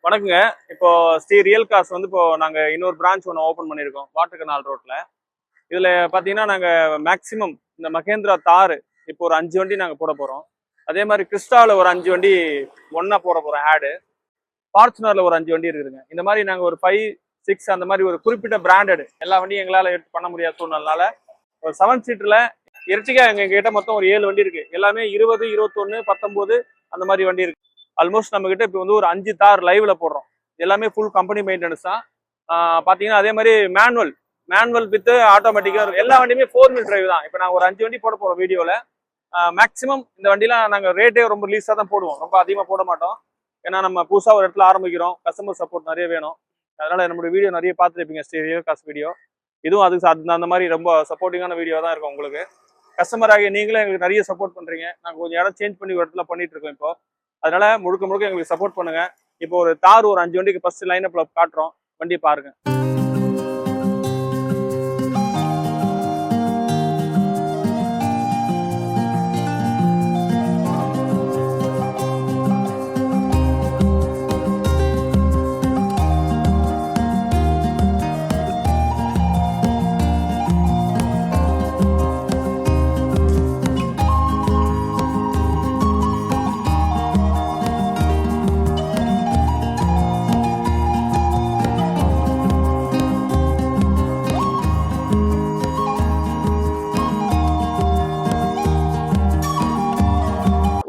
வணக்கங்க. இப்போ Sri real cars வந்து இப்போ நாங்க இன்னொரு பிரான்ச் ஒன்று ஓப்பன் பண்ணியிருக்கோம் வாட்டர் கனால் ரோட்ல. இதுல பாத்தீங்கன்னா நாங்க மேக்சிமம் இந்த மகேந்திரா தார் இப்போ ஒரு 5 வண்டி நாங்க போட போறோம். அதே மாதிரி கிறிஸ்டால ஒரு 5 வண்டி ஒன்னா போட போறோம் ஆடு. ஃபார்ச்சுனர்ல ஒரு 5 வண்டி இருக்குதுங்க. இந்த மாதிரி நாங்க ஒரு 5, 6 அந்த மாதிரி ஒரு குறிப்பிட்ட பிராண்டட் எல்லா வண்டியும் எங்களால எடுத்து பண்ண முடியாத சூழ்நிலைனால ஒரு 7 சீட்டர்ல எர்டிகா எங்க கிட்ட மொத்தம் ஒரு 7 வண்டி இருக்கு. எல்லாமே 20, 21, 19 அந்த மாதிரி வண்டி இருக்கு. ஆல்மோஸ்ட் நம்ம கிட்ட இப்போ வந்து ஒரு 5 தார் லைவ்ல போடுறோம். எல்லாமே ஃபுல் கம்பெனி மெயின்டெனன்ஸ் தான். பாத்தீங்கன்னா அதே மாதிரி மேனுவல் வித் ஆட்டோமேட்டிக்கா எல்லா வண்டியுமே 4 வீல் டிரைவ் தான். இப்போ நாங்க ஒரு 5 வண்டி போட போறோம் வீடியோல. மேக்ஸிமம் இந்த வண்டிலாம் நாங்க ரேட்டே ரொம்ப லீஸா தான் போடுவோம், ரொம்ப அதிகமா போட மாட்டோம். ஏன்னா நம்ம புதுசா ஒரு இடத்துல ஆரம்பிக்கிறோம், கஸ்டமர் சப்போர்ட் நிறைய வேணும். அதனால நம்மளுடைய வீடியோ நிறைய பார்த்துருப்பீங்க, ஸ்ரீ ரியல் கார்ஸ் வீடியோ. இதுவும் அதுக்கு அந்த மாதிரி ரொம்ப சப்போர்ட்டிங்கான வீடியோ தான் இருக்கும் உங்களுக்கு. கஸ்டமர் ஆகிய நீங்களும் எங்களுக்கு நிறைய சப்போர்ட் பண்றீங்க. நாங்க கொஞ்சம் இடம் சேஞ்ச் பண்ணி ஒரு இடத்துல பண்ணிட்டு இருக்கோம் இப்போ. அதனால முழுக்க எங்களுக்கு சப்போர்ட் பண்ணுங்க. இப்போ ஒரு தார் ஒரு 5 வண்டிக்கு ஃபர்ஸ்ட் லைன் அப்ல காட்டுறோம், வண்டி பாருங்க.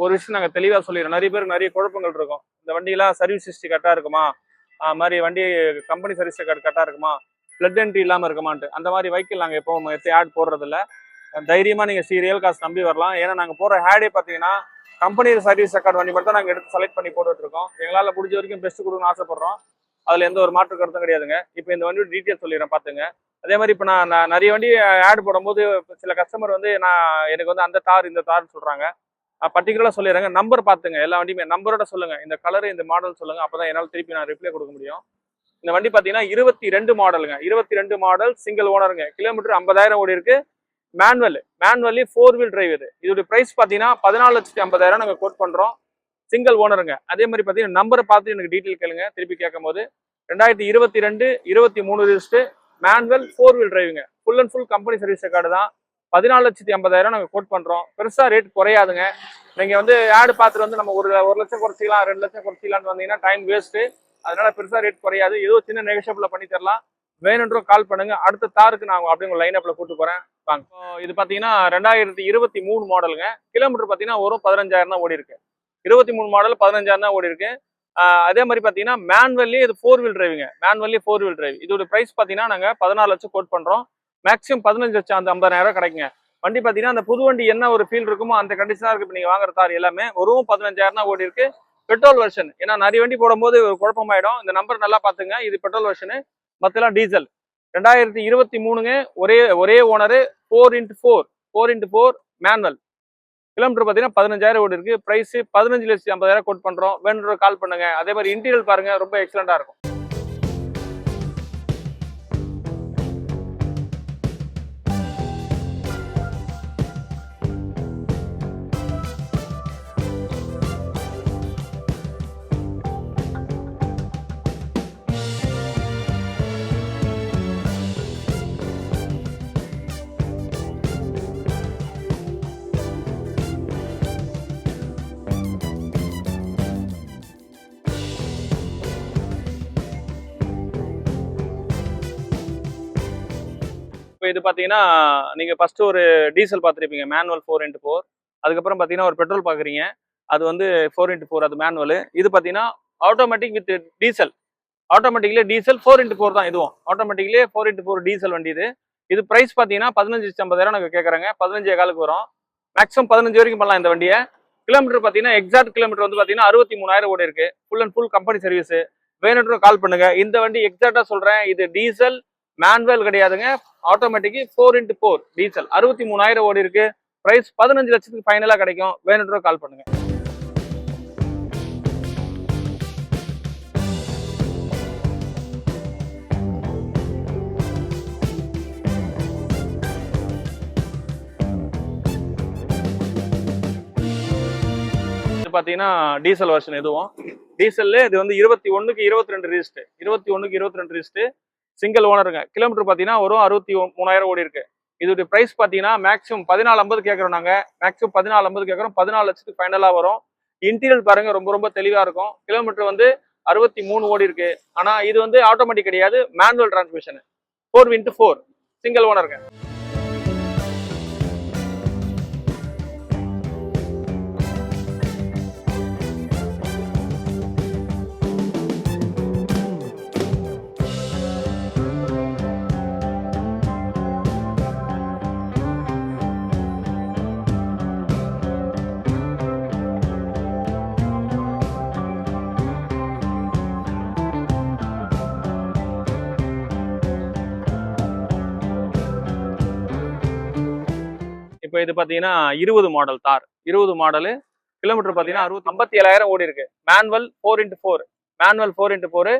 ஒரு விஷயம் நாங்க தெளிவா சொல்லிடுறோம். நிறைய பேருக்கு நிறைய குழப்பங்கள் இருக்கும். இந்த வண்டியெல்லாம் சர்வீஸ் ஹிஸ்டரி கரெக்டா இருக்குமா, மாதிரி வண்டி கம்பெனி சர்வீஸ் கரெக்டா இருக்குமா, பிளட் என்ட்ரி இல்லாம இருக்குமான்ட்டு அந்த மாதிரி வெஹிக்கிள் நாங்க எப்பவும் ஆட் போடுறது இல்ல. தைரியமா நீங்க ஸ்ரீ ரியல் கார்ஸ் நம்பி வரலாம். ஏன்னா நாங்க போற ஆடே பாத்தீங்கன்னா கம்பெனி சர்வீஸ் ரெக்கார்ட் வண்டி மட்டும் நாங்க எடுத்து செலக்ட் பண்ணி போட்டுட்டு இருக்கோம். எங்களால முடிஞ்ச வரைக்கும் பெஸ்ட் கொடுக்கணும்னு ஆசைப்படுறோம். அதுல எந்த ஒரு மாற்று கருத்தும் கிடையாதுங்க. இப்போ இந்த வண்டியோட டீட்டெயில் சொல்லிடுறேன் பாத்துங்க. அதே மாதிரி இப்போ நான் நிறைய வண்டி ஆட் போடும்போது சில கஸ்டமர் வந்து எனக்கு வந்து அந்த தார் இந்த தார்னு சொல்றாங்க. பர்டிகுலரா சொல்லிடுறாங்க. நம்பர் பாத்துங்க, எல்லா வண்டியுமே நம்பரோட சொல்லுங்க, இந்த கலர் இந்த மாடல் சொல்லுங்க. அப்பதான் என்னால் திருப்பி நான் ரிப்ளை கொடுக்க முடியும். இந்த வண்டி பாத்தீங்கன்னா 22 மாடலுங்க. 22 மாடல், சிங்கிள் ஓனருங்க. கிலோமீட்டர் 50,000 ஓடி இருக்கு. மேனுவலி 4 வீல் டிரைவ் இது. இதோட பிரைஸ் பாத்தீங்கன்னா 14,50,000 நாங்க கோட் பண்றோம். சிங்கிள் ஓனருங்க. அதே மாதிரி பாத்தீங்கன்னா நம்பரை பார்த்து எனக்கு டீட்டெயில் கேளுங்க திருப்பி கேட்கும் போது. 2022, 23 ரிஜிஸ்டர், மேனுவல் 4 வீல் டிரைவுங்க. Full and full company service record தான். 14,50,000 நாங்க கோட் பண்றோம். பெருசா ரேட் குறையாதுங்க. நீங்க வந்து ஆடு பார்த்துட்டு வந்து நம்ம ஒரு 1,00,000 குறைச்சிக்கலாம், 2,00,000 குறைச்சிக்கலாம்னு வந்தீங்கன்னா டைம் வேஸ்ட். அதனால பெருசா ரேட் குறையாது. ஏதோ சின்ன நெகோஷியபிள்ல பண்ணி தரலாம். வேணுன்றோம் கால் பண்ணுங்க. அடுத்த தாருக்கு நான் அப்படியே உங்க லைன் அப்ல கூட்டு போறேன் வாங்க. இது பாத்தீங்கன்னா 2023 மாடலுங்க. கிலோமீட்டர் பாத்தீங்கன்னா ஒரு 15,000 தான் ஓடி இருக்கு. 23 மாடல் 15,000 தான் ஓடி இருக்கு. அதே மாதிரி பாத்தீங்கன்னா மேனுவல்லி இது 4 வீல் டிரைவுங்க. Manually 4 wheel drive. இதோட பிரைஸ் பாத்தீங்கன்னா நாங்க 14 லட்சம் கோட் பண்றோம். மேக்ஸிமம் 15 லட்சம் அந்த 50,000 கிடைக்குங்க. வண்டி பாத்தீங்கன்னா அந்த புது வண்டி என்ன ஒரு ஃபீல் இருக்குமோ அந்த கண்டிஷனா இருக்கு. நீங்க வாங்குற தார் எல்லாமே ஒரு 15,000 தான் ஓடி இருக்கு. Petrol version. ஏன்னா நிறைய வண்டி போடும்போது குழப்பமாயிடும். இந்த நம்பர் நல்லா பாத்துங்க. இது பெட்ரோல் வெர்ஷனு, மத்தெல்லாம் டீசல். 2023ங்க. ஒரே ஓனரு. 4x4 manual. கிலோமீட்டர் பாத்தீங்கன்னா 15,000 ஓடி இருக்கு. பிரைஸ் 15,50,000 கோட் பண்றோம். வேணுன்ற கால் பண்ணுங்க. அதே மாதிரி இன்டீரியல் பாருங்க, ரொம்ப எக்ஸலண்டா இருக்கும். இப்போ இது பாத்தீங்கன்னா நீங்க ஃபர்ஸ்ட் ஒரு டீசல் பார்த்துருப்பீங்க, மேனுவல் 4x4. அதுக்கப்புறம் பாத்தீங்கன்னா ஒரு பெட்ரோல் பாக்குறீங்க, அது வந்து 4x4, அது மேனுவல். இது பாத்தீங்கன்னா ஆட்டோமேட்டிக் வித் டீசல். ஆட்டோமேட்டிக்லேயே டீசல் 4x4 தான். இதுவும் ஆட்டோமேட்டிக்லேயே 4x4 டீசல் வண்டி இது. இது பிரைஸ் பாத்தீங்கன்னா 15,50,000 நாங்க கேட்கறாங்க. 15,000 வரும். மேக்ஸிமம் 15 வரைக்கும் பண்ணலாம் இந்த வண்டியை. கிலோமீட்டர் பாத்தீங்கன்னா எக்ஸாக்ட் கிலோமீட்டர் வந்து பாத்தீங்கன்னா 63,000 ஓடி இருக்கு. Full and full company service. வேணுன்ற கால் பண்ணுங்க. இந்த வண்டி எக்ஸாக்டா சொல்றேன், இது டீசல் மேனுவல் கிடையாதுங்க. Automatic 4x4 diesel. 63,000 ஓடி இருக்கு. பிரைஸ் 15 லட்சத்துக்கு ஃபைனலா கிடைக்கும். வேணுன்ற கால் பண்ணுங்க. பாத்தீங்கன்னா டீசல் வெர்ஷன். இதுவும் டீசல்ல இது வந்து 21க்கு 22 ரிஜிஸ்டர், 21க்கு 22 ரிஜிஸ்டர், சிங்கிள் ஓனருங்க. கிலோமீட்டர் பார்த்தீங்கன்னா வரும் 63,000 ஓடி இருக்கு. இதோட பிரைஸ் பார்த்தீங்கன்னா மேக்ஸிமம் 14,50 கேட்குறோம் நாங்க. மேக்ஸிமம் 14,50 கேட்குறோம். 14 லட்சத்துக்கு ஃபைனலாக வரும். இன்டீரியர் பாருங்க ரொம்ப ரொம்ப தெளிவா இருக்கும். கிலோமீட்டர் வந்து 63 ஓடி இருக்கு. ஆனா இது வந்து ஆட்டோமேட்டிக் கிடையாது, மேனுவல் டிரான்ஸ்மிஷன், 4x4 சிங்கிள் ஓனருங்க. இப்போ இது பார்த்தீங்கன்னா 20 மாடல் தார், 20 மாடலு, கிலோமீட்டர் பார்த்தீங்கன்னா 57,000 ஓடி இருக்கு. Manual 4x4, manual 4x4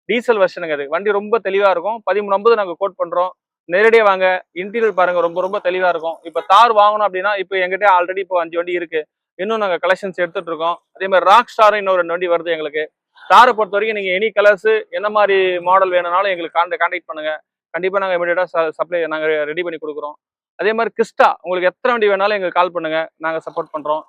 diesel வெர்ஷனுங்க. அது வண்டி ரொம்ப தெளிவா இருக்கும். 13,50 நாங்கள் கோட் பண்றோம். நேரடியாக வாங்க. இன்டீரியர் பாருங்க ரொம்ப ரொம்ப தெளிவா இருக்கும். இப்போ தார் வாங்கணும் அப்படின்னா இப்போ எங்கிட்ட ஆல்ரெடி இப்போ 5 வண்டி இருக்கு. இன்னும் நாங்கள் கலெக்ஷன்ஸ் எடுத்துட்டு இருக்கோம். அதே மாதிரி ராக் ஸ்டார் இன்னொரு 2 வண்டி வருது எங்களுக்கு. தாரை பொறுத்த வரைக்கும் நீங்க எனி கலர்ஸ் என்ன மாதிரி மாடல் வேணும்னாலும் எங்களுக்கு கான்டாக்ட் பண்ணுங்க. கண்டிப்பா நாங்கள் இமீடியட்டா சப்ளை நாங்கள் ரெடி பண்ணி கொடுக்குறோம். அதே மாதிரி கிறிஸ்டா உங்களுக்கு எத்தனை வண்டி வேணாலும் எங்களுக்கு கால் பண்ணுங்க, நாங்க சப்போர்ட் பண்றோம்.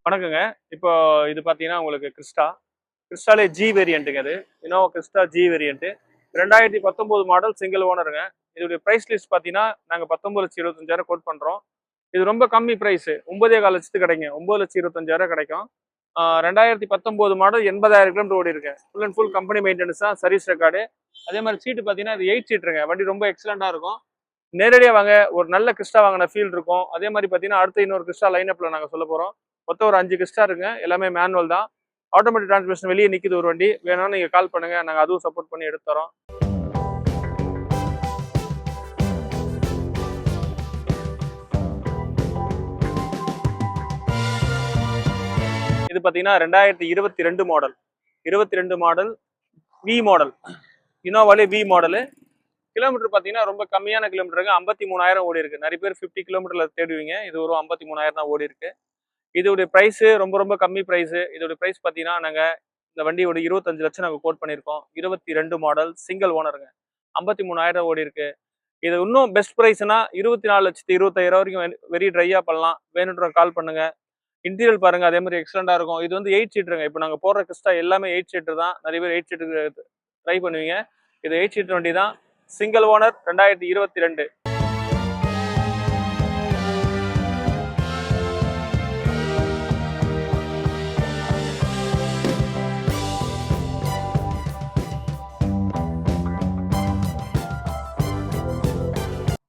வணக்கங்க. இப்போ இது பாத்தீங்கன்னா உங்களுக்கு கிறிஸ்டாலே ஜி வேரியன்ட்டுங்க. அது Innova Crysta G variant, 2019 model, single ஓனருங்க. இதோடைய பிரைஸ் லிஸ்ட் பாத்தீங்கன்னா நாங்க 19,25,000 கோட் பண்றோம். இது ரொம்ப கம்மி பிரைஸ், 9,4 லட்சத்துக்கு கிடைக்கும். 9,25,000 கிடைக்கும். 2019 மாடல், 80,000 கிலோமீட்டர் ஓடி இருக்கு. Full and full company maintenance தான், சர்வீஸ் ரெக்கார்டு. அதே மாதிரி சீட்டு பாத்தீங்கன்னா இது 8 சீட்டுங்க. வண்டி ரொம்ப எக்ஸலண்டா இருக்கும். நேரடியாக வாங்க, ஒரு நல்ல கிறிஸ்டா வாங்கின ஃபீல் இருக்கும். அதே மாதிரி பாத்தீங்கன்னா அடுத்து இன்னொரு கிறிஸ்டா லைனப்ல நாங்க சொல்ல போறோம். மொத்தம் ஒரு 5 கிறிஸ்டா இருக்குங்க. எல்லாமே மேனுவல் தான். ஆட்டோமேட்டிக் டிரான்ஸ்மிஷன் வெளியே நிக்குது ஒரு வண்டி. வேணும்னா நீங்க கால் பண்ணுங்க, நாங்க அதுவும் சப்போர்ட் பண்ணி எடுத்து தரோம். இது பாத்தீங்கன்னா 2022 மாடல், 22 மாடல், வி மாடல், இனோவாலே வி மாடலு. கிலோமீட்டர் பாத்தீங்கன்னா ரொம்ப கம்மியான கிலோமீட்டருங்க. 53,000 ஓடி இருக்கு. நிறைய பேர் 50 கிலோமீட்டர்ல தேடுவீங்க. இது ஒரு 53,000 தான் ஓடி இருக்கு. இதோடைய பிரைஸ் ரொம்ப ரொம்ப கம்மி பிரைஸ். இதோட பிரைஸ் பாத்தீங்கன்னா நாங்க இந்த வண்டியோட 25 லட்சம் நாங்க கோட் பண்ணிருக்கோம். 22 மாடல், சிங்கிள் ஓனருங்க. 53,000 ஓடி இருக்கு. இது இன்னும் பெஸ்ட் பிரைஸ்னா 24,25,000 வரைக்கும் வெரி ட்ரையா பண்ணலாம். வேணுன்ற கால் பண்ணுங்க. இன்டீரியல் பாருங்க அதே மாதிரி எக்ஸலண்டா இருக்கும். இது வந்து 8 சீட்டருங்க. இப்போ நாங்க போடுற கிறிஸ்டா எல்லாமே 8 சீட்டர் தான். நிறைய பேர் 8 சீட்டர் ட்ரை பண்ணுவீங்க. இது 8 சீட்டர் வண்டி தான். Single owner, 2022.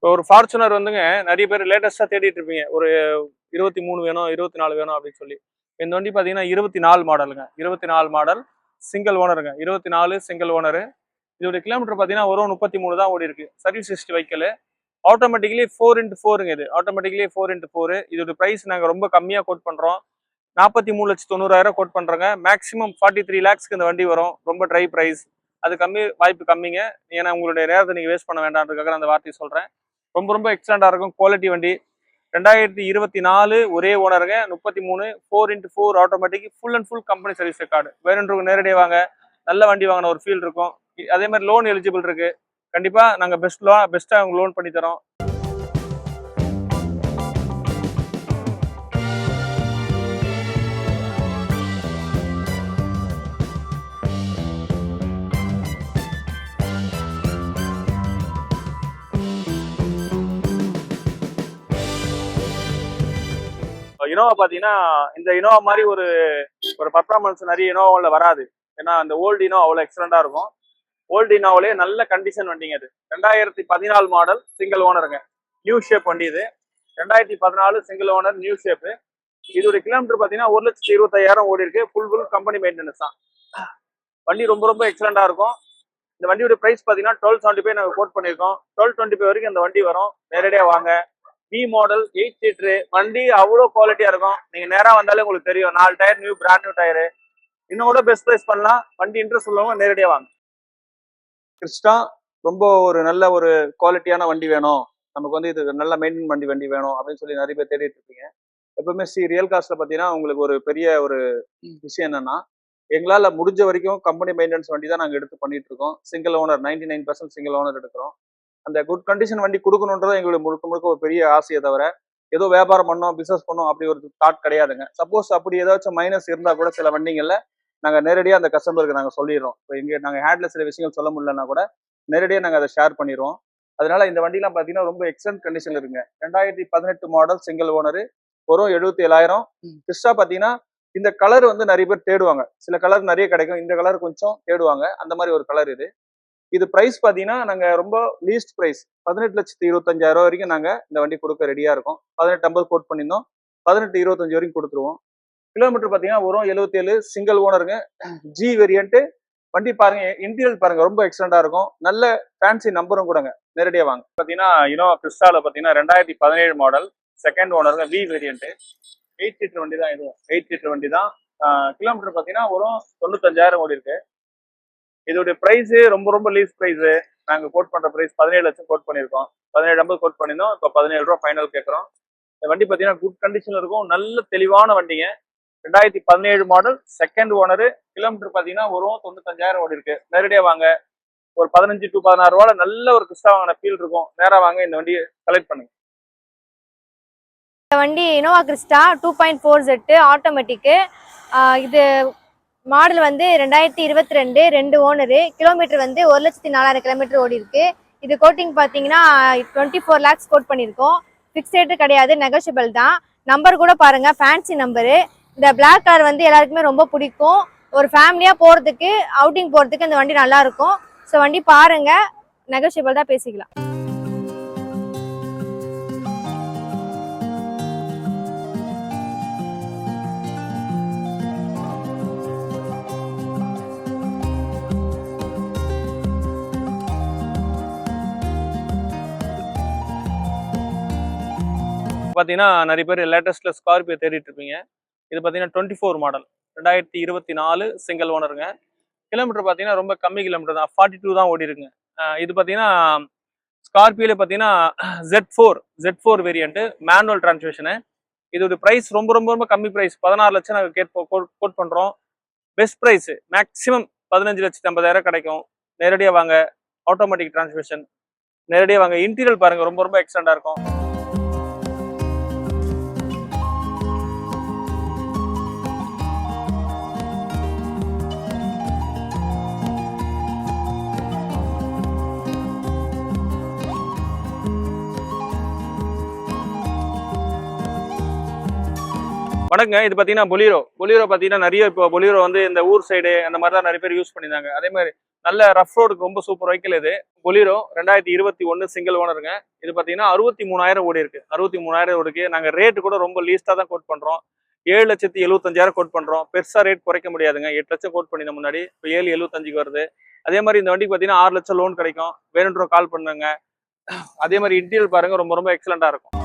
இப்போ ஒரு ஃபார்ச்சுனர் வந்துங்க நிறைய பேர் லேட்டஸ்டா தேடிட்டு இருப்பீங்க. ஒரு 23 வேணும், 24 வேணும் அப்படின்னு சொல்லி. இந்த வண்டி பாத்தீங்கன்னா 24 மாடலுங்க. 24 மாடல், சிங்கிள் ஓனருங்க. 24 single owner. இதோட கிலோமீட்டர் பாத்தீங்கன்னா ஒரு 33 தான் ஓடி இருக்கு. சர்வீஸ் ஹிஸ்டரி வைக்கல. ஆட்டோமேட்டிக்லி 4x4ங்க. இது ஆட்டோமேட்டிக்லி 4x4. இதோட பிரைஸ் நாங்க ரொம்ப கம்மியா கோட் பண்றோம். 43,90,000 கோட் பண்றோங்க. மேக்ஸிமம் 43 லேக்ஸ்க்கு இந்த வண்டி வரும். ரொம்ப ட்ரை பிரைஸ். அது கம்மி, வாய்ப்பு கம்மிங்க. ஏன்னா உங்களுடைய நேரத்தை நீங்க வேஸ்ட் பண்ண வேண்டாம்ன்றதுக்காக அந்த வார்த்தையை சொல்றேன். ரொம்ப ரொம்ப எக்ஸலண்டா இருக்கும். குவாலிட்டி வண்டி. 2024 ஒரே ஓனருங்க. 33 4x4 automatic, full and full company service record. வேணுன்றவங்க நேரடியாக வாங்க. நல்ல வண்டி வாங்கின ஒரு ஃபீல் இருக்கும். அதே மாதிரி லோன் எலிஜிபிள் இருக்கு. கண்டிப்பா நாங்க பெஸ்டா லோன் பண்ணி தரோம். இனோவா பாத்தீங்கன்னா இந்த இனோவா மாதிரி ஒரு பர்ஃபார்மன்ஸ் நிறைய இனோவாவில் வராது. ஏன்னா அந்த ஓல்டு இனோவா அவ்வளோ எக்ஸலண்டா இருக்கும். ஓல்டு இனோவாலே நல்ல கண்டிஷன் வண்டிங்க. அது 2014 மாடல், சிங்கிள் ஓனருங்க. நியூ ஷேப் வண்டி இது. 2014 சிங்கிள் ஓனர், நியூ ஷேப்பு. இதோட கிலோமீட்டர் பாத்தீங்கன்னா 1,25,000 ஓடி இருக்கு. ஃபுல் கம்பெனி மெயின்டெனன்ஸ் தான். வண்டி ரொம்ப ரொம்ப எக்ஸலண்டா இருக்கும். இந்த வண்டியோட பிரைஸ் பாத்தீங்கன்னா 1275 நாங்கள் கோட் பண்ணியிருக்கோம். 1225 வரைக்கும் இந்த வண்டி வரும். நேரடியாக வாங்க. வி மாடல், 8 சீட்டரு வண்டி, அவ்வளோ குவாலிட்டியா இருக்கும். நீங்க நேரா வந்தாலே உங்களுக்கு தெரியும். 4 tyre new, brand new tyre. இன்னும் கூட பெஸ்ட் ப்ரைஸ் பண்ணலாம். வண்டி இன்ட்ரெஸ்ட் உள்ளவங்க நேரடியா வாங்க. கிறிஸ்டா ரொம்ப ஒரு நல்ல ஒரு குவாலிட்டியான வண்டி வேணும், நமக்கு வந்து இது நல்ல மெயின்டைன் வண்டி வேணும் அப்படின்னு சொல்லி நிறைய பேர் தேடிட்டு இருப்பீங்க. எப்பவுமே ரியல் காஸ்ட்ல பாத்தீங்கன்னா உங்களுக்கு ஒரு பெரிய ஒரு விஷயம் என்னன்னா, எங்களால முடிஞ்ச வரைக்கும் கம்பெனி மெயின்டெனன்ஸ் வண்டி தான் நாங்க எடுத்து பண்ணிட்டு இருக்கோம். சிங்கிள் ஓனர் 99% சிங்கிள் ஓனர் எடுக்கிறோம். அந்த குட் கண்டிஷன் வண்டி கொடுக்கணுன்றது எங்களுக்கு முழுக்க முழுக்க ஒரு பெரிய ஆசையை தவிர, ஏதோ வியாபாரம் பண்ணோம் பிசினஸ் பண்ணோம் அப்படி ஒரு தாட் கிடையாதுங்க. சப்போஸ் அப்படி ஏதாச்சும் மைனஸ் இருந்தா கூட சில வண்டிகள்ல நாங்க நேரடியா அந்த கஸ்டமருக்கு நாங்க சொல்லிடுறோம். இப்போ இங்க நாங்க ஹேட்ல சில விஷயங்கள் சொல்ல முடியலன்னா கூட நேரடியா நாங்க அதை ஷேர் பண்ணிடுவோம். அதனால இந்த வண்டிலாம் பாத்தீங்கன்னா ரொம்ப எக்ஸலன்ட் கண்டிஷன்ல இருக்குங்க. 2018 மாடல் சிங்கிள் ஓனர், வரும் 77,000. கிறிஸ்டா பாத்தீங்கன்னா இந்த கலர் வந்து நிறைய பேர் தேடுவாங்க. சில கலர் நிறைய கிடைக்கும், இந்த கலர் கொஞ்சம் தேடுவாங்க. அந்த மாதிரி ஒரு கலர் இது. இது பிரைஸ் பாத்தீங்கன்னா நாங்க ரொம்ப லீஸ்ட் பிரைஸ் 18,25,000 வரைக்கும் நாங்க இந்த வண்டி கொடுக்க ரெடியா இருக்கோம். 18,50 கோட் பண்ணியிருந்தோம், 18,25 வரைக்கும் கொடுத்துருவோம். கிலோமீட்டர் பாத்தீங்கன்னா வரும் 77, சிங்கிள் ஓனருங்க, ஜி வேரியன்ட். வண்டி பாருங்க, இன்டீரியல் பாருங்க ரொம்ப எக்ஸலண்டா இருக்கும். நல்ல ஃபேன்சி நம்பரும் கூடங்க. நேரடியா வாங்க. பாத்தீங்கன்னா இனோவா கிறிஸ்டால பாத்தீங்கன்னா 2017 மாடல், செகண்ட் ஓனருங்க, வி வேரியன்ட். 8 சீட்டர் வண்டி தான் இதுவும். 8 சீட்டர் வண்டி தான். கிலோமீட்டர் பாத்தீங்கன்னா வரும் 95,000 ஓடி இருக்கு. இதோட பிரைஸ் ரொம்ப ரொம்ப லீஸ் பிரைஸ். நாங்க கோட் பண்ற பிரைஸ் 17 லட்சம் கோட் பண்ணிருக்கோம். 17,50 கோட் பண்ணியிருந்தோம். இப்போ 17 ரூபா ஃபைனல் கேட்கறோம். இந்த வண்டி பாத்தீங்கன்னா குட் கண்டிஷன்ல இருக்கும். நல்ல தெளிவான வண்டிங்க. 2017 மாடல், செகண்ட் ஓனர். கிலோமீட்டர் பாத்தீங்கன்னா வரும் 95,000 ஓடி இருக்கு. நேரடியா வாங்க. ஒரு 15 to 16 ரூபாய் நல்ல ஒரு கிறிஸ்டா வாங்கின ஃபீல் இருக்கும். நேரா வாங்க, இந்த வண்டியை கலெக்ட் பண்ணுங்க. இந்த வண்டி இனோவா கிறிஸ்டா 2.4Z ஆட்டோமேட்டிக்கு. இது மாடல் வந்து 2022, 2 ஓனரு. கிலோமீட்டர் வந்து 1,04,000 கிலோமீட்டர் ஓடி இருக்கு. இது கோட்டிங் பார்த்தீங்கன்னா 24 lakhs கோட் பண்ணியிருக்கோம். ஃபிக்ஸ் ரேட்டு கிடையாது, நெகோஷியபிள் தான். நம்பர் கூட பாருங்க, ஃபேன்சி நம்பரு. இந்த பிளாக் கலர் வந்து எல்லாருக்குமே ரொம்ப பிடிக்கும். ஒரு ஃபேமிலியாக போகிறதுக்கு, அவுட்டிங் போகிறதுக்கு இந்த வண்டி நல்லா இருக்கும். ஸோ வண்டி பாருங்க, நெகோஷியபிள் தான், பேசிக்கலாம். பாத்தீங்கன்னா நிறைய பேர் லேட்டஸ்ட்ல ஸ்கார்பியோ தேடிட்டு இருப்பீங்க. இது பாத்தீங்கன்னா 24 மாடல், 2024 சிங்கிள் ஓனருங்க. கிலோமீட்டர் பாத்தீங்கன்னா ரொம்ப கம்மி கிலோமீட்டர் தான், 42 தான் ஓடி இருக்குங்க. இது பாத்தீங்கன்னா ஸ்கார்பியோல பாத்தீங்கன்னா Z4 வேரியன்ட், மேனுவல் டிரான்ஸ்மிஷனு. இதோட பிரைஸ் ரொம்ப ரொம்ப ரொம்ப கம்மி பிரைஸ், 16 லட்சம் நாங்கள் கோட் பண்றோம். பெஸ்ட் பிரைஸ் மேக்ஸிமம் 15,50,000 கிடைக்கும். நேரடியாக வாங்க. Automatic transmission. நேரடியாக வாங்க. இன்டீரியல் பாருங்க, ரொம்ப ரொம்ப எக்ஸலண்டா இருக்கும். வணக்கங்க. இது பாத்தீங்கன்னா பொலிரோ பாத்தீங்கன்னா நிறைய இப்போ பொலிரோ வந்து இந்த ஊர் சைடு அந்த மாதிரி தான் நிறைய பேர் யூஸ் பண்ணியிருந்தாங்க. அதே மாதிரி நல்ல ரஃப் ரோடுக்கு ரொம்ப சூப்பர் வெஹிக்கிள் இது. பொலிரோ 2021 சிங்கிள் ஓனருங்க. இது பாத்தீங்கன்னா 63,000 ஓடி இருக்கு. 63,000 ஓடிக்கு நாங்க ரேட்டு கூட ரொம்ப லீஸ்டா தான் கோட் பண்றோம். 7,75,000 கோட் பண்றோம். பெருசா ரேட் குறைக்க முடியாதுங்க. 8 லட்சம் கோட் பண்ணியிருந்த முன்னாடி, இப்போ 7,75 வருது. அதே மாதிரி இந்த வண்டிக்கு பாத்தீங்கன்னா 6 லட்சம் லோன் கிடைக்கும். வேணுன்ற கால் பண்ணுங்க. அதே மாதிரி இன்டீரியல் பாருங்க, ரொம்ப ரொம்ப எக்ஸலண்டா இருக்கும்.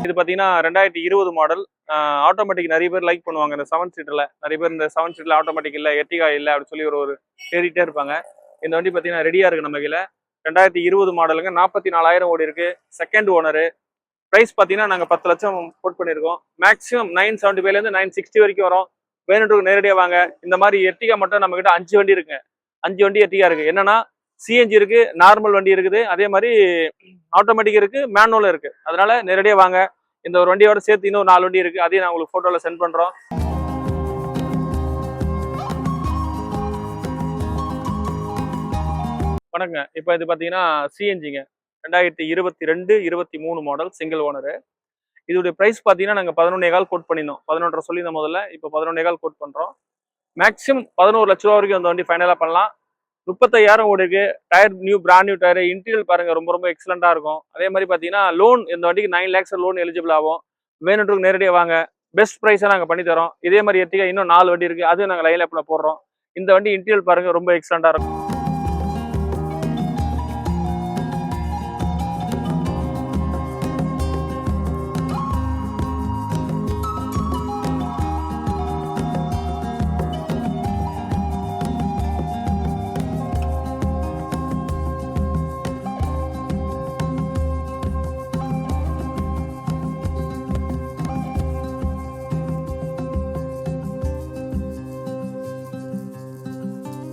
இது பாத்தீங்கன்னா 2020 மாடல், ஆட்டோமேட்டிக். நிறைய பேர் லைக் பண்ணுவாங்க இந்த 7 சீட்டர்ல. நிறைய பேர் இந்த 7 சீட்டர்ல ஆட்டோமேட்டிக் இல்ல, எர்டிகா இல்ல அப்படின்னு சொல்லி ஒரு தேடிட்டே இருப்பாங்க. இந்த வண்டி பாத்தீங்கன்னா ரெடியா இருக்கு நம்ம கையில. 2020 மாடலுங்க, 44,000 ஓடி இருக்கு. Second owner. பிரைஸ் பாத்தீங்கன்னா நாங்க 10 லட்சம் கோட் பண்ணிருக்கோம். மேக்ஸிமம் 975 இருந்து 960 வரைக்கும் வரும். வேணுன்றது நேரடியா வாங்க. இந்த மாதிரி எர்டிகா மட்டும் நம்ம கிட்ட 5 வண்டி இருக்குங்க. 5 வண்டி எர்டிகா இருக்கு. என்னன்னா சிஎன்ஜி இருக்கு, நார்மல் வண்டி இருக்குது, அதே மாதிரி ஆட்டோமேட்டிக் இருக்கு, மேனுவலும் இருக்கு. அதனால நேரடியா வாங்க. இந்த ஒரு வண்டியோட சேர்த்து இன்னும் 4 வண்டி இருக்கு. அதையும் நான் உங்களுக்கு போட்டோல சென்ட் பண்றோம். வணக்கங்க. இப்போ இது பாத்தீங்கன்னா சிஎன்ஜிங்க, 2022, 23 மாடல் சிங்கிள் ஓனரு. இதோடைய பிரைஸ் பாத்தீங்கன்னா நாங்க 11,15 கோட் பண்ணியிருந்தோம். 11.5 சொல்லியிருந்தோம் முதல்ல. இப்போ 11,15 கோட் பண்றோம். மேக்ஸிமம் 11 லட்ச ரூபா வரைக்கும் அந்த வண்டி ஃபைனலா பண்ணலாம். 35,000 ஓடி இருக்கு. Tyre brand new tyre. Interior பாருங்க ரொம்ப ரொம்ப எக்ஸலண்டா இருக்கும். அதே மாதிரி பாத்தீங்கன்னா லோன் இந்த வண்டிக்கு 9 lakhs லோன் எலிஜிபிள் ஆகும். வேணுன்றவங்க நேரடியாக வாங்க. பெஸ்ட் ப்ரைஸா நாங்க பண்ணி தரோம். இதே மாதிரி எர்டிகா இன்னும் 4 வண்டி இருக்கு. அது நாங்க லைன் அப்ல போடுறோம். இந்த வண்டி இன்டீரியல் பாருங்க ரொம்ப எக்ஸலண்டா இருக்கும்.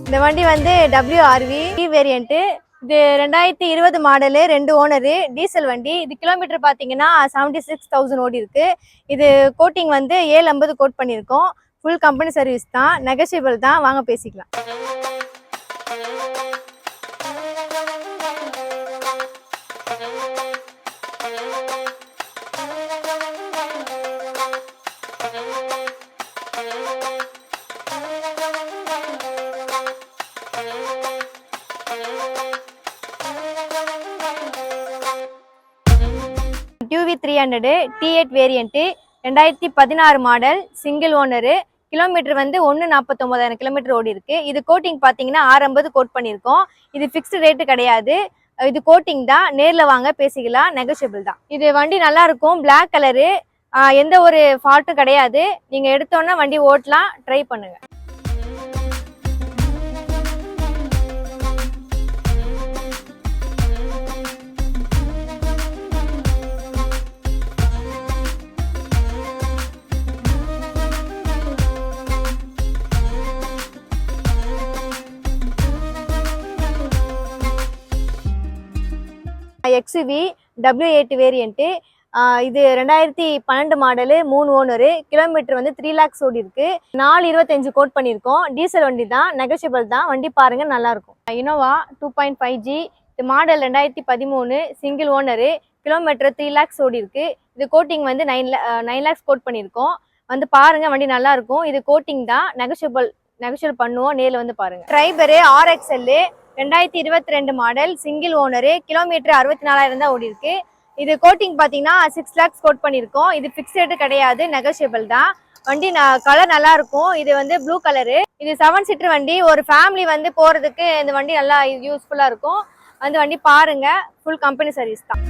இந்த வண்டி வந்து WRV வேரியன்ட். இது 2020 மாடலு, 2 ஓனரு, டீசல் வண்டி. இது கிலோமீட்டர் பார்த்தீங்கன்னா 76,000 ஓடி இருக்கு. இது கோட்டிங் வந்து 750 கோட் பண்ணியிருக்கோம். ஃபுல் கம்பெனி சர்வீஸ் தான், நெகோஷியபிள் தான், வாங்க பேசிக்கலாம். QV 300 T8 variant, 2016 model, single owner. Kilometre வந்து 1,49,000 கிலோமீட்டர் ஓடி இருக்கு. இது கோட்டிங் பார்த்தீங்கன்னா 650 கோட் பண்ணியிருக்கோம். இது ஃபிக்ஸ்டு ரேட்டு கிடையாது, இது கோட்டிங் தான். நேரில் வாங்க பேசிக்கலாம், நெகோஷியபிள் தான். இது வண்டி நல்லா இருக்கும், பிளாக் கலரு, எந்த ஒரு ஃபால்ட்டும் கிடையாது. நீங்கள் எடுத்தோன்னா வண்டி ஓட்டலாம், ட்ரை பண்ணுங்க. XUV W8 variant. இது 2012 மாடலு, 3 ஓனரு. கிலோமீட்டர் வந்து 3 lakhs ஓடி இருக்கு. 425 கோட் பண்ணியிருக்கோம். டீசல் வண்டி தான், நெகோஷியபிள் தான். வண்டி பாருங்க, நல்லா இருக்கும். Innova 2.5G. இது model 2013, single owner. Kilometre 3 lakhs ஓடி இருக்கு. இது கோட்டிங் வந்து 9 lakhs கோட் பண்ணியிருக்கோம். வந்து பாருங்க, வண்டி நல்லா இருக்கும். இது கோட்டிங் தான், நெகோஷியபிள் பண்ணுவோம், நேரில் வந்து பாருங்க. ட்ரைபரு RXL 2022 model, single owner. Kilometre 64,000 தான் ஓடி இருக்கு. இது கோட்டிங் பார்த்தீங்கன்னா 6 lakhs கோட் பண்ணியிருக்கோம். இது ஃபிக்ஸ் ரேட்டு கிடையாது, நெகோஷியபிள் தான். வண்டி கலர் நல்லா இருக்கும். இது வந்து ப்ளூ கலரு. இது 7 சீட்டர் வண்டி. ஒரு ஃபேமிலி வந்து போகிறதுக்கு இந்த வண்டி நல்லா யூஸ்ஃபுல்லாக இருக்கும். வந்து வண்டி பாருங்க, ஃபுல் கம்பெனி சர்வீஸ் தான்.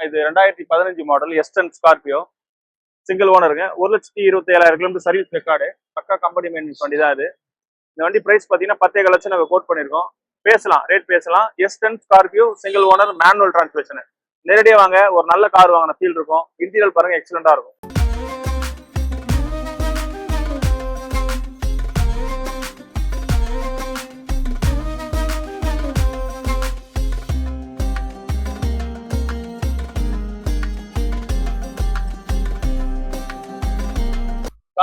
இது 2015 மாடல் S10 ஸ்கார்பியோ, சிங்கிள் ஓனருங்க. 1,27,000 கிலோமீட்டர் சர்வீஸ் ரெக்கார்டு. பக்கா கம்பெனி மெயின்டெனன்ஸ் வண்டி தான் இது. இந்த வண்டி பிரைஸ் பார்த்தீங்கன்னா 10 லட்சம் நாங்கள் கோட் பண்ணியிருக்கோம். பேசலாம், ரேட் பேசலாம். S10 Scorpio, single owner, manual transmission. நேரடியாக வாங்க, ஒரு நல்ல கார் வாங்கின ஃபீல் இருக்கும். இன்டீரியல் பாருங்க, எக்ஸலண்டா இருக்கும்.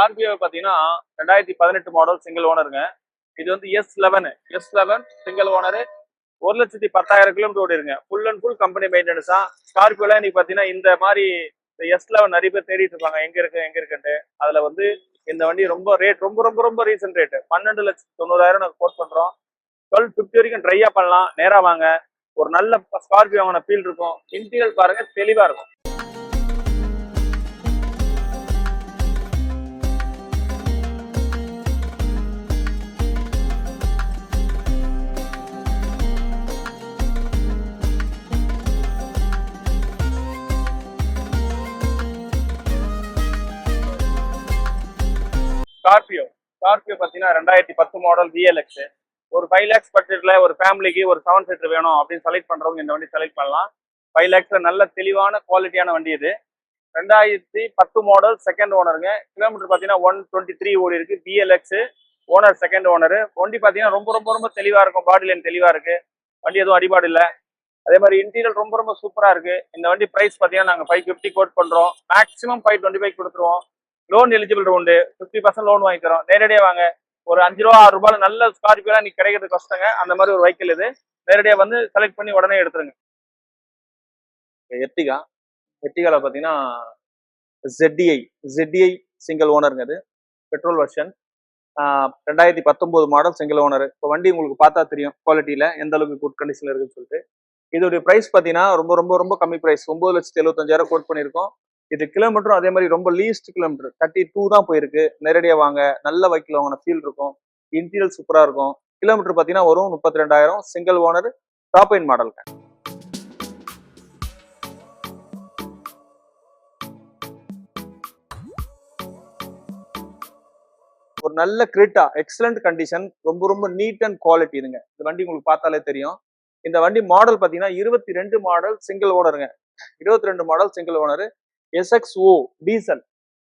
ஸ்கார்பியோ பார்த்தீங்கன்னா 2018 மாடல், சிங்கிள் ஓனருங்க. இது வந்து S11 சிங்கிள் ஓனரு. 1,10,000 கிலோமீட்டர் ஓடி இருங்க. Full and full company maintenance தான். ஸ்கார்பியோல இன்னைக்கு பார்த்தீங்கன்னா இந்த மாதிரி S11 நிறைய பேர் தேடிட்டு இருப்பாங்க, எங்க இருக்குன்ட்டு. அதுல வந்து இந்த வண்டி ரொம்ப ரேட் ரொம்ப ரீசன்ட் ரேட் 12,90,000 நாங்கள் கோட் பண்றோம். 1250 வரைக்கும் ட்ரையா பண்ணலாம். நேரா வாங்க, ஒரு நல்ல ஸ்கார்பியோ வாங்கின ஃபீல் இருக்கும். இன்டீரியல் பாருங்க, தெளிவா இருக்கும். ஸ்கார்பியோ பார்த்தீங்கன்னா 2010 மாடல் VLX. ஒரு 5 lakhs பட்ஜெட்ல ஒரு ஃபேமிலிக்கு ஒரு 7 சீட்டர் வேணும் அப்படின்னு செலக்ட் பண்றவங்க இந்த வண்டி செலக்ட் பண்ணலாம். 5 lakhsல நல்ல தெளிவான குவாலிட்டியான வண்டி இது. 2010 மாடல், செகண்ட் ஓனருங்க. கிலோமீட்டர் பார்த்தீங்கன்னா 123 ஓடி இருக்கு. VLX owner second owner. வண்டி பார்த்தீங்கன்னா ரொம்ப ரொம்ப ரொம்ப தெளிவாக இருக்கும். பாடி லைன் தெளிவாக இருக்கு. வண்டி எதுவும் அடிபாடு இல்லை. அதே மாதிரி இன்டீரியர் ரொம்ப ரொம்ப சூப்பராக இருக்கு. இந்த வண்டி ப்ரைஸ் பார்த்தீங்கன்னா நாங்கள் 550 கோட் பண்ணுறோம். மேக்ஸிமம் 525 கொடுத்துருவோம். லோன் எலிஜிபிள் உண்டு. 50% லோன் வாங்கி தரோம். நேரடியாக வாங்க. ஒரு 5 ரூபா 6 ரூபாய் நல்ல ஸ்கார்பியோலாம் நீ கிடைக்கிறது கஷ்டங்க. அந்த மாதிரி ஒரு வெஹிக்கிள் இது. நேரடியாக வந்து செலக்ட் பண்ணி உடனே எடுத்துருங்க. எர்டிகால பார்த்தீங்கன்னா ZDI சிங்கிள் ஓனருங்க. அது petrol version. 2019 model single owner. இப்போ வண்டி உங்களுக்கு பார்த்தா தெரியும் குவாலிட்டியில எந்த அளவுக்கு குட் கண்டிஷன்ல இருக்குன்னு சொல்லிட்டு. இதோடைய பிரைஸ் பார்த்தீங்கன்னா ரொம்ப ரொம்ப ரொம்ப கம்மி பிரைஸ். 9,75,000 கோட் பண்ணியிருக்கோம். இது கிலோமீட்டரும் அதே மாதிரி ரொம்ப லீஸ்ட் கிலோமீட்டர் 32 தான் போயிருக்கு. நேரடியாக வாங்க. நல்ல வைக்கில் வாங்கின ஃபீல் இருக்கும். இன்டீரியல் சூப்பராக இருக்கும். கிலோமீட்டர் பார்த்தீங்கன்னா வரும் 32,000. சிங்கிள் ஓனர் டாப் எண்ட் மாடலுங்க. ஒரு நல்ல கிரேட்டா எக்ஸலண்ட் கண்டிஷன். ரொம்ப ரொம்ப நீட் அண்ட் குவாலிட்டி இதுங்க. இந்த வண்டி உங்களுக்கு பார்த்தாலே தெரியும். இந்த வண்டி மாடல் பார்த்தீங்கன்னா 22 மாடல் சிங்கிள் ஓனருங்க. 22 model single owner. SXO diesel.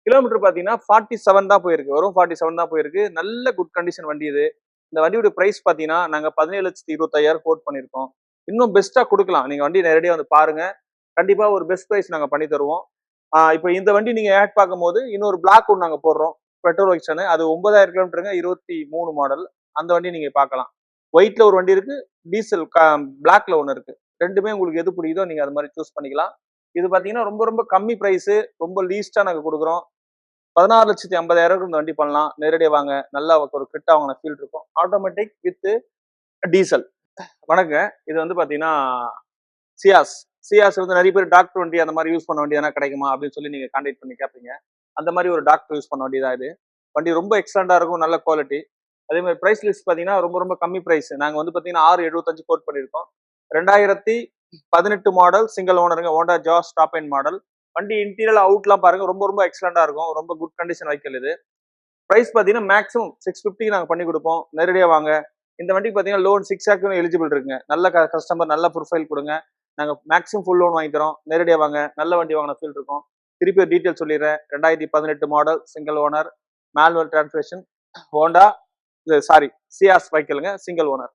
Kilometre பார்த்தீங்கன்னா 47 தான் போயிருக்கு. வரும் 47 தான் போயிருக்கு. நல்ல குட் கண்டிஷன் வண்டி இது. இந்த வண்டியோட பிரைஸ் பார்த்தீங்கன்னா நாங்கள் 17,25,000 கோட் பண்ணியிருக்கோம். இன்னும் பெஸ்ட்டாக கொடுக்கலாம். நீங்கள் வண்டி நேரடியாக வந்து பாருங்க. கண்டிப்பாக ஒரு பெஸ்ட் ப்ரைஸ் நாங்கள் பண்ணி தருவோம். இப்போ இந்த வண்டி நீங்கள் ஆட் பார்க்கும்போது இன்னொரு பிளாக் ஒன்று நாங்கள் போடுறோம். Petrol version. அது 9,000 கிலோமீட்டருங்க. 23 மாடல். அந்த வண்டி நீங்க பார்க்கலாம். ஒயிட்ல ஒரு வண்டி இருக்கு. டீசல் பிளாக்ல ஒன்று இருக்கு. ரெண்டுமே உங்களுக்கு எது பிடிக்குதோ நீங்க அது மாதிரி சூஸ் பண்ணிக்கலாம். இது பாத்தீங்கன்னா ரொம்ப ரொம்ப கம்மி பிரைஸ். ரொம்ப லீஸ்டா நாங்க கொடுக்குறோம். 16,50,000 இந்த வண்டி பண்ணலாம். நேரடியாக வாங்க. நல்லா ஒரு ஃபிட் ஆகின ஃபீல் இருக்கும். Automatic with diesel. வணக்கங்க. இது வந்து பாத்தீங்கன்னா சியாஸ் வந்து நிறைய பேர் டாக்டர் வண்டி அந்த மாதிரி யூஸ் பண்ண வண்டி எதனா கிடைக்குமா அப்படின்னு சொல்லி நீங்க கான்டாக்ட் பண்ணி கேட்பீங்க. அந்த மாதிரி ஒரு டாக்டர் யூஸ் பண்ண வேண்டியதா இது. வண்டி ரொம்ப எக்ஸலண்டா இருக்கும். நல்ல குவாலிட்டி. அதே மாதிரி பிரைஸ் லிஸ்ட் பார்த்தீங்கன்னா ரொம்ப ரொம்ப கம்மி பிரைஸ். நாங்கள் வந்து பார்த்தீங்கன்னா 675 கோட் பண்ணியிருக்கோம். 2018 மாடல் சிங்கிள் ஓனருங்க. Honda Jazz top end model. வண்டி இன்டீரியல் அவுட்லாம் பாருங்க. ரொம்ப ரொம்ப எக்ஸலண்டா இருக்கும். ரொம்ப குட் கண்டிஷன் வெஹிக்கிள் இது. பிரைஸ் பார்த்தீங்கன்னா மேக்ஸிமம் 650 நாங்கள் பண்ணி கொடுப்போம். நேரடியாக வாங்க. இந்த வண்டிக்கு பார்த்தீங்கன்னா லோன் 6 lakh எலிஜிபிள் இருக்குங்க. நல்ல கஸ்டமர் நல்ல ப்ரொஃபைல் கொடுங்க. நாங்கள் மேக்ஸிமம் ஃபுல் லோன் வாங்கி தரோம். நேரடியாக வாங்க. நல்ல வண்டி வாங்கின ஃபீல் இருக்கும். திருப்பி ஒரு டீட்டெயில் சொல்லிடுறேன். 2018 model single owner manual transmission Honda Ciaz வெஹிக்கிளுங்க. Single owner.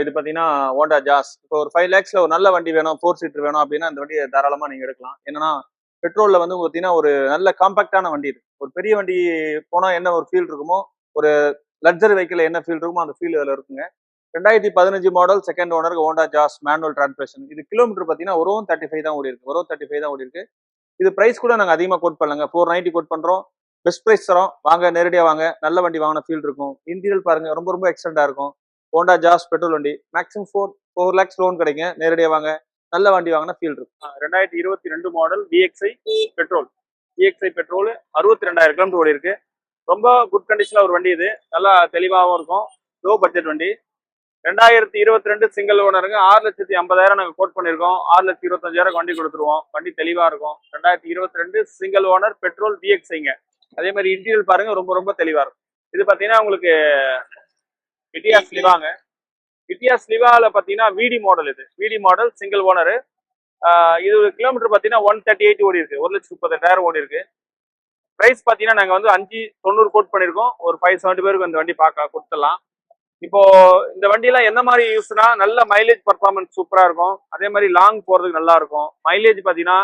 இது பார்த்தீங்கன்னா ஹோண்டா ஜாஸ். இப்போ ஒரு 5 lakhsல ஒரு நல்ல வண்டி வேணும், 4 seater வேணும் அப்படின்னா இந்த வண்டியை தாராளமாக நீங்கள் எடுக்கலாம். என்னன்னா பெட்ரோல்ல வந்து பார்த்தீங்கன்னா ஒரு நல்ல காம்பாக்டான வண்டி இது. ஒரு பெரிய வண்டி போனால் என்ன ஒரு ஃபீல் இருக்குமோ, ஒரு லக்ஸரி வெஹிக்கிள் என்ன ஃபீல் இருக்குமோ அந்த ஃபீல் இதில் இருக்குங்க. 2015 model second owner Honda Jazz manual transmission. இது கிலோமீட்டர் பார்த்தீங்கன்னா ஒரு 35 தான் ஓடி இருக்கு. இது பிரைஸ் கூட நாங்கள் அதிகமாக கோட் பண்ணலங்க. 490 கோட் பண்ணுறோம். பெஸ்ட் ப்ரைஸ் தரோம். வாங்க. நேரடியாக வாங்க. நல்ல வண்டி வாங்கின ஃபீல் இருக்கும். இன்டீரியல் பாருங்க. ரொம்ப ரொம்ப எக்ஸலண்டா இருக்கும். ஹோண்டா ஜாஸ் பெட்ரோல் வண்டி. மேக்ஸிமம் 4 lakhs லோன் கிடைக்கும். நேரடியாக வாங்க. நல்ல வண்டி வாங்கின ஃபீல் இருக்கும். 2022 மாடல் VXI பெட்ரோல். 62,000 கிலோமீட்டர் ஓடி இருக்கு. ரொம்ப குட் கண்டிஷன்ல ஒரு வண்டி இது. நல்லா தெளிவாகவும் இருக்கும். லோ பட்ஜெட் வண்டி. 2022 சிங்கிள் ஓனருங்க. 6,50,000 நாங்கள் கோட் பண்ணியிருக்கோம். 6,25,000 வண்டி கொடுத்துருவோம். வண்டி தெளிவாக இருக்கும். 2022 சிங்கிள் ஓனர் பெட்ரோல் VXIங்க. அதே மாதிரி இன்டீரியல் பாருங்க. ரொம்ப ரொம்ப தெளிவாக இருக்கும். இது பார்த்தீங்கன்னா உங்களுக்கு இட்டியாஸ் லிவாங்க. இட்டியாஸ் லிவால பார்த்தீங்கன்னா VD மாடல். இது VD மாடல் சிங்கிள் ஓனர். இது கிலோமீட்டர் பார்த்தீங்கன்னா 138 ஓடி இருக்கு. 1,38,000 ஓடி இருக்கு. பிரைஸ் பார்த்தீங்கன்னா நாங்கள் வந்து 590 கோட் பண்ணியிருக்கோம். ஒரு 570 பேருக்கு இந்த வண்டி பார்க்க கொடுத்துடலாம். இப்போ இந்த வண்டியெல்லாம் என்ன மாதிரி யூஸ்னா நல்ல மைலேஜ் பர்ஃபார்மன்ஸ் சூப்பரா இருக்கும். அதே மாதிரி லாங் போறதுக்கு நல்லா இருக்கும். மைலேஜ் பாத்தீங்கன்னா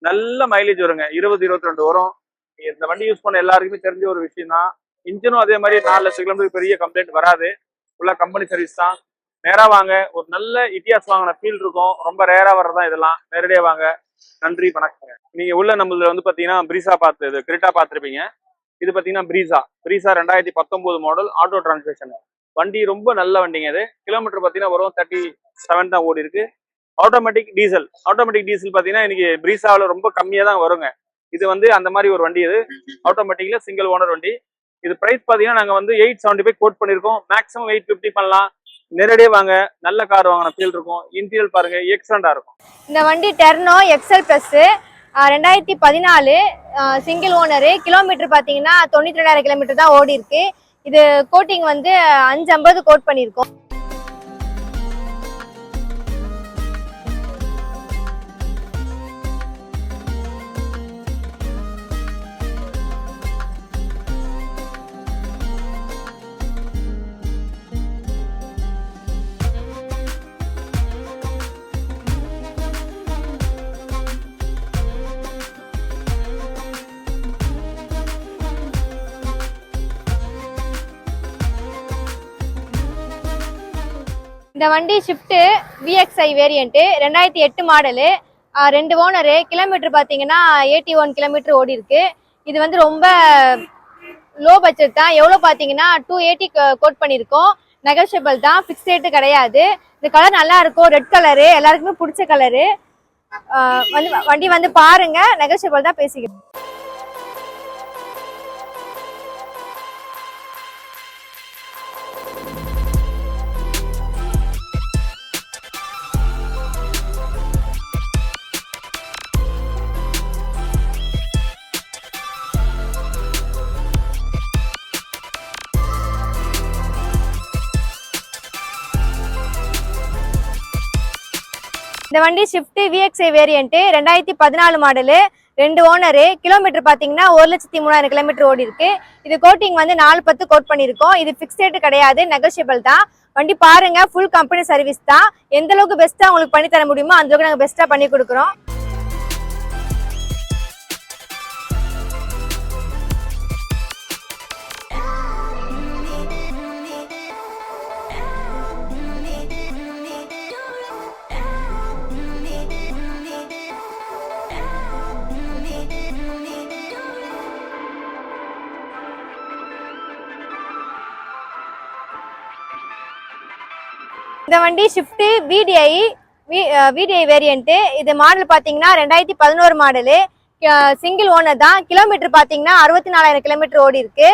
நல்ல மைலேஜ் வருங்க. 20-22 வரும். இந்த வண்டி யூஸ் பண்ண எல்லாருக்குமே தெரிஞ்ச ஒரு விஷயம் தான். இன்ஜினும் அதே மாதிரி 4 லட்சம் கிலோமீட்டர் பெரிய கம்ப்ளைண்ட் வராது. ஃபுல்லா கம்பெனி சர்வீஸ் தான். நேரா வாங்க. ஒரு நல்ல இட்டியாஸ் வாங்கின ஃபீல் இருக்கும். ரொம்ப ரேரா வர்றதான் இதெல்லாம். நேரடியாக வாங்க. நன்றி, வணக்கங்க. நீங்க உள்ள நம்மள வந்து பாத்தீங்கன்னா பிரீசா கிரெட்டா பார்த்துருப்பீங்க. இது பாத்தீங்கன்னா பிரீசா 2019 மாடல் ஆட்டோ டிரான்ஸ்மிஷன். வண்டி ரொம்ப நல்ல வண்டிங்க. இது கிலோமீட்டர் பார்த்தீங்கன்னா வரும் 37 தான் ஓடி இருக்கு. ஆட்டோமேட்டிக் டீசல் பார்த்தீங்கன்னா இன்னைக்கு பிரீசாவில் ரொம்ப கம்மியாக தான் வருங்க. இது வந்து அந்த மாதிரி ஒரு வண்டி. இது ஆட்டோமேட்டிக்ல சிங்கிள் ஓனர் வண்டி. இது பிரைஸ் பார்த்தீங்கன்னா நாங்கள் வந்து 875 கோட் பண்ணியிருக்கோம். மேக்ஸிமம் 850 பண்ணலாம். நேரடியாக வாங்க. நல்ல கார் வாங்கின ஃபீல் இருக்கும். இன்டீரியல் பாருங்க எக்ஸலண்டா இருக்கும். இந்த வண்டி டெர்னோ XL Plus 2014 single owner. Kilometre பார்த்தீங்கன்னா 92,000 கிலோமீட்டர் தான் ஓடி இருக்கு. இது கோட்டிங் வந்து 550 கோட் பண்ணியிருக்கோம். இந்த வண்டி shift VXI variant 2008 model, 2 owner. Kilometre பார்த்தீங்கன்னா 81 கிலோமீட்டர் ஓடி இருக்கு. இது வந்து ரொம்ப லோ பட்ஜெட் தான். எவ்வளோ பார்த்தீங்கன்னா 280 கோட் பண்ணியிருக்கோம். நெகோஷியபிள் தான், ஃபிக்ஸ் ரேட்டு கிடையாது. இந்த கலர் நல்லா இருக்கும், ரெட் கலரு, எல்லாருக்குமே பிடிச்ச கலரு. வண்டி வந்து பாருங்க, நெகோஷியபிள் தான், பேசிக்கிறோம். இந்த வண்டி shift VXI variant 2014 model, 2 owner. Kilometre பார்த்தீங்கன்னா 1,03,000 கிலோமீட்டர் ஓடி இருக்கு. இது கோட்டிங் வந்து 410 கோட் பண்ணியிருக்கோம். இது ஃபிக்ஸ் ரேட்டு கிடையாது, நெகோஷியபிள் தான். வண்டி பாருங்க, ஃபுல் கம்பெனி சர்வீஸ் தான். எந்த அளவுக்கு பெஸ்ட்டாக உங்களுக்கு பண்ணி தர முடியுமோ அந்த அளவுக்கு நாங்கள் பெஸ்ட்டாக பண்ணி கொடுக்குறோம். இந்த வண்டி ஷிஃப்ட் VDI வேரியன்ட். இது மாடல் பார்த்தீங்கன்னா 2011 மாடலு, சிங்கிள் ஓனர் தான். கிலோமீட்டர் பார்த்தீங்கன்னா 64,000 கிலோமீட்டர் ஓடி இருக்கு.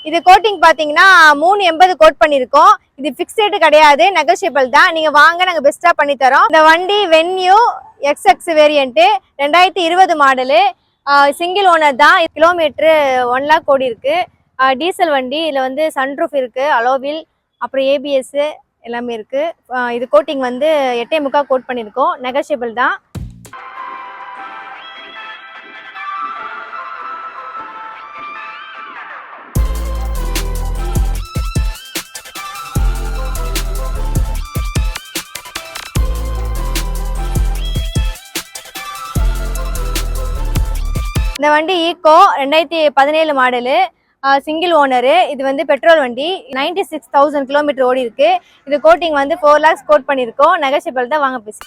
இது கோட்டிங் பார்த்தீங்கன்னா 380 கோட் பண்ணியிருக்கோம். இது ஃபிக்ஸ் ரேட்டு கிடையாது, நெகோஷியபிள் தான். நீங்கள் வாங்க, நாங்கள் பெஸ்ட்டாக பண்ணி தரோம். இந்த வண்டி venue XX variant 2020 model, single owner தான். கிலோமீட்டரு 1 லாக் ஓடி இருக்கு. டீசல் வண்டி. இதில் வந்து சன்ரூஃப் இருக்கு, அலோவில், அப்புறம் ABS எல்லாமே இருக்கு. இது கோட்டிங் வந்து 8.25 கோட் பண்ணியிருக்கோம், நெகோஷியபிள் தான். இந்த வண்டி ஈக்கோ 2017 மாடலு, சிங்கிள் ஓனரு. இது வந்து பெட்ரோல் வண்டி. 96,000 கிலோமீட்டர் ஓடி இருக்கு. இது கோட்டிங் வந்து 4 lakhs கோட் பண்ணியிருக்கோம், நெகோஷியபிள் தான். வாங்க பேசு.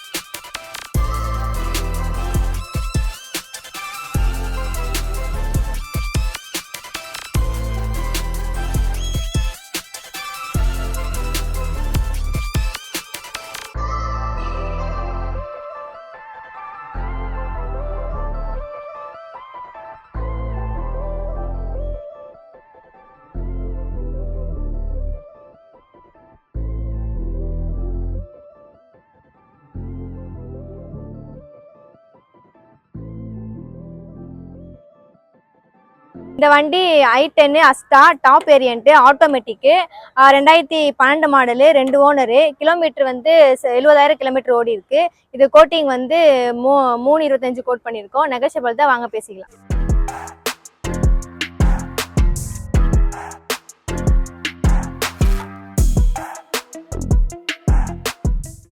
இந்த வண்டி i10 அஸ்டா top variant, automatic, 2012 model, 2 owner. Kilometre வந்து 70,000 கிலோமீட்டர் ஓடி இருக்கு. இது கோட்டிங் வந்து 325 கோட் பண்ணியிருக்கோம், நெகோஷியபிள் தான். வாங்க பேசிக்கலாம்.